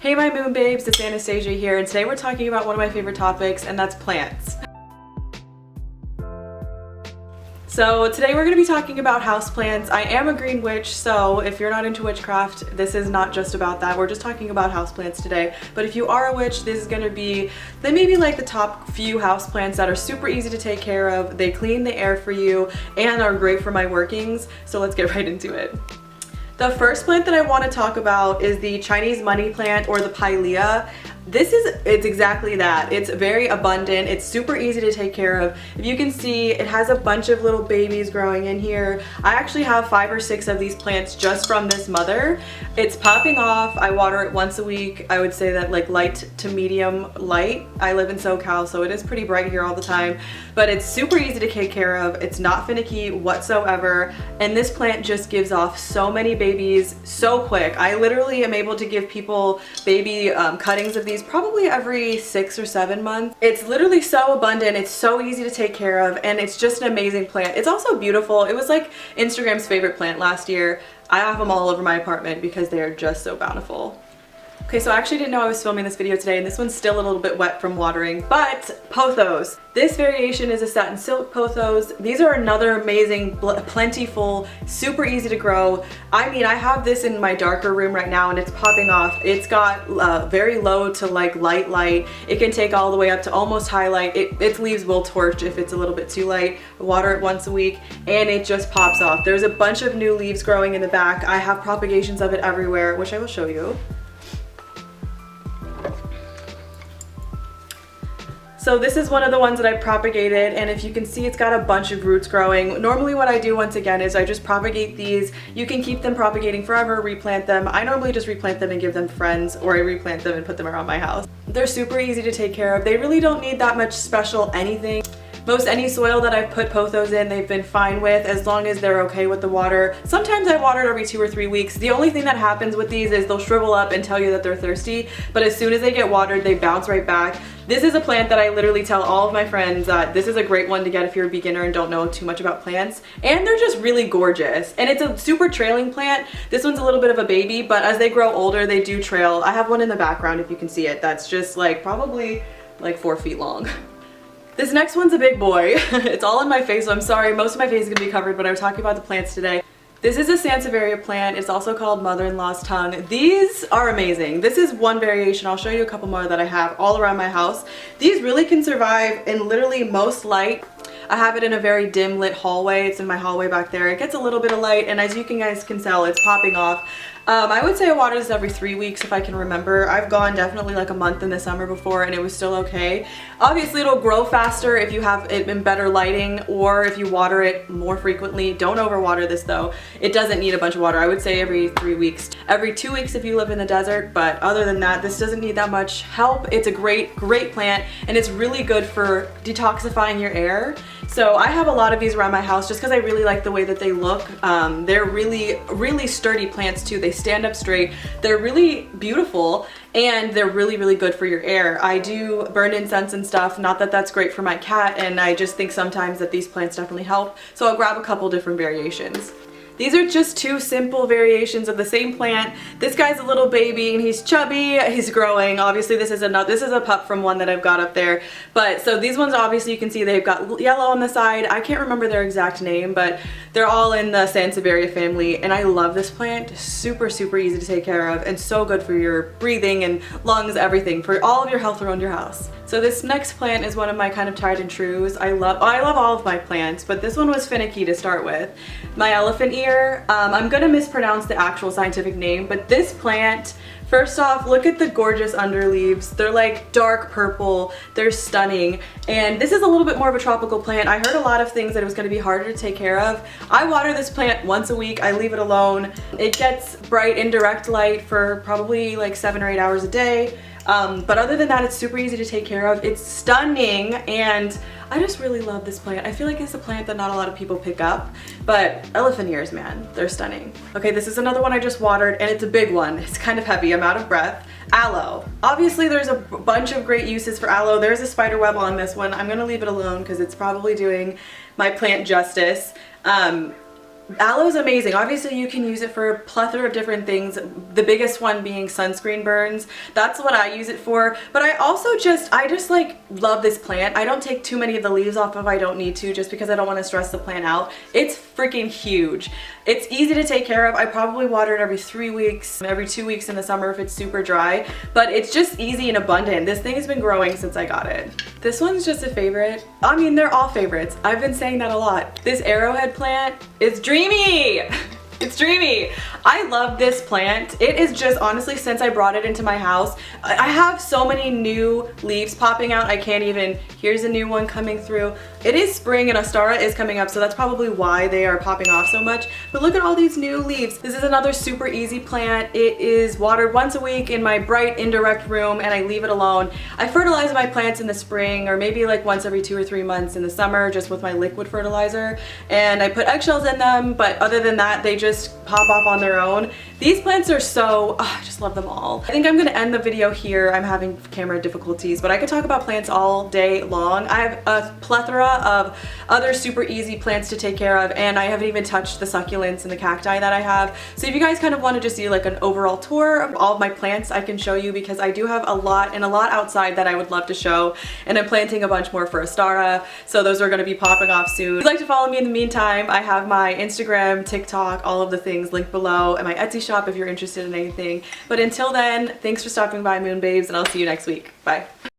Hey my moon babes, it's Anastasia here, and today we're talking about one of my favorite topics, and that's plants. So today we're going to be talking about houseplants. I am a green witch, so if you're not into witchcraft, this is not just about that. We're just talking about houseplants today. But if you are a witch, this is going to be maybe like the top few houseplants that are super easy to take care of. They clean the air for you and are great for my workings. So let's get right into it. The first plant that I want to talk about is the Chinese money plant, or the pilea. It's exactly that. It's very abundant. It's super easy to take care of. If you can see, it has a bunch of little babies growing in here. I actually have 5 or 6 of these plants just from this mother. It's popping off. I water it once a week. I would say that like light to medium light. I live in SoCal, so it is pretty bright here all the time, but it's super easy to take care of. It's not finicky whatsoever, and this plant just gives off so many babies so quick. I literally am able to give people baby cuttings of these probably every 6 or 7 months. It's literally so abundant, it's so easy to take care of, and it's just an amazing plant. It's also beautiful. It was like Instagram's favorite plant last year. I have them all over my apartment because they are just so bountiful. Okay, so I actually didn't know I was filming this video today, and this one's still a little bit wet from watering, but Pothos. This variation is a satin silk pothos. These are another amazing, plentiful, super easy to grow. I mean, I have this in my darker room right now and it's popping off. It's got very low to like light. It can take all the way up to almost highlight. Its leaves will torch if it's a little bit too light. Water it once a week and it just pops off. There's a bunch of new leaves growing in the back. I have propagations of it everywhere, which I will show you. So this is one of the ones that I propagated, and if you can see, it's got a bunch of roots growing. Normally what I do once again is I just propagate these. You can keep them propagating forever, replant them. I normally just replant them and give them to friends, or I replant them and put them around my house. They're super easy to take care of. They really don't need that much special anything. Most any soil that I've put pothos in, they've been fine with, as long as they're okay with the water. Sometimes I water it every 2 or 3 weeks. The only thing that happens with these is they'll shrivel up and tell you that they're thirsty, but as soon as they get watered, they bounce right back. This is a plant that I literally tell all of my friends that this is a great one to get if you're a beginner and don't know too much about plants. And they're just really gorgeous. And it's a super trailing plant. This one's a little bit of a baby, but as they grow older, they do trail. I have one in the background if you can see it. That's just like probably like 4 feet long. This next one's a big boy. It's all in my face, so I'm sorry. Most of my face is gonna be covered, but I'm talking about the plants today. This is a Sansevieria plant. It's also called mother-in-law's tongue. These are amazing. This is one variation. I'll show you a couple more that I have all around my house. These really can survive in literally most light. I have it in a very dim lit hallway. It's in my hallway back there. It gets a little bit of light, and as you guys can tell, it's popping off. I would say I water this every 3 weeks if I can remember. I've gone definitely like a month in the summer before and it was still okay. Obviously it'll grow faster if you have it in better lighting or if you water it more frequently. Don't overwater this though. It doesn't need a bunch of water. I would say every 3 weeks. Every 2 weeks if you live in the desert, but other than that, this doesn't need that much help. It's a great plant, and it's really good for detoxifying your air. So I have a lot of these around my house just because I really like the way that they look. They're really sturdy plants too. They stand up straight. They're really beautiful, and they're really good for your air. I do burn incense and stuff. Not that that's great for my cat, and I just think sometimes that these plants definitely help. So I'll grab a couple different variations. These are just 2 simple variations of the same plant. This guy's a little baby and he's chubby, he's growing. Obviously this is a pup from one that I've got up there. But so these ones, obviously you can see they've got yellow on the side. I can't remember their exact name, but they're all in the Sansevieria family, and I love this plant. Super easy to take care of and so good for your breathing and lungs, everything, for all of your health around your house. So this next plant is one of my kind of tried and trues. I love all of my plants, but this one was finicky to start with. My elephant ear. I'm gonna mispronounce the actual scientific name, but this plant, first off, look at the gorgeous underleaves. They're like dark purple. They're stunning. And this is a little bit more of a tropical plant. I heard a lot of things that it was going to be harder to take care of. I water this plant once a week. I leave it alone. It gets bright indirect light for probably like 7 or 8 hours a day. But other than that, it's super easy to take care of. It's stunning, and I just really love this plant. I feel like it's a plant that not a lot of people pick up, but elephant ears, man, they're stunning. Okay, this is another one I just watered, and it's a big one. It's kind of heavy. I'm out of breath. Aloe. Obviously, there's a bunch of great uses for aloe. There's a spider web on this one. I'm gonna leave it alone because it's probably doing my plant justice. Aloe is amazing. Obviously you can use it for a plethora of different things, the biggest one being sunscreen burns. That's what I use it for, but I just like love this plant. I don't take too many of the leaves off if I don't need to, just because I don't want to stress the plant out. It's freaking huge. It's easy to take care of. I probably water it every 3 weeks, every 2 weeks in the summer if it's super dry, but it's just easy and abundant. This thing has been growing since I got it. This one's just a favorite. I mean, they're all favorites. I've been saying that a lot. This Arrowhead plant is dreamy. It's dreamy. I love this plant. It is just, honestly, since I brought it into my house, I have so many new leaves popping out. I can't even, here's a new one coming through. It is spring and Astara is coming up, so that's probably why they are popping off so much. But look at all these new leaves. This is another super easy plant. It is watered once a week in my bright indirect room, and I leave it alone. I fertilize my plants in the spring, or maybe like once every 2 or 3 months in the summer, just with my liquid fertilizer. And I put eggshells in them, but other than that, they just pop off on their own. These plants are so, I just love them all. I think I'm gonna end the video here. I'm having camera difficulties, but I could talk about plants all day long. I have a plethora of other super easy plants to take care of, and I haven't even touched the succulents and the cacti that I have. So if you guys kind of want to just see like an overall tour of all of my plants, I can show you, because I do have a lot outside that I would love to show, and I'm planting a bunch more for Astara, so those are going to be popping off soon. If you'd like to follow me in the meantime, I have my Instagram, TikTok, all of the things linked below, and my Etsy shop if you're interested in anything. But until then, thanks for stopping by, Moon Babes, and I'll see you next week. Bye.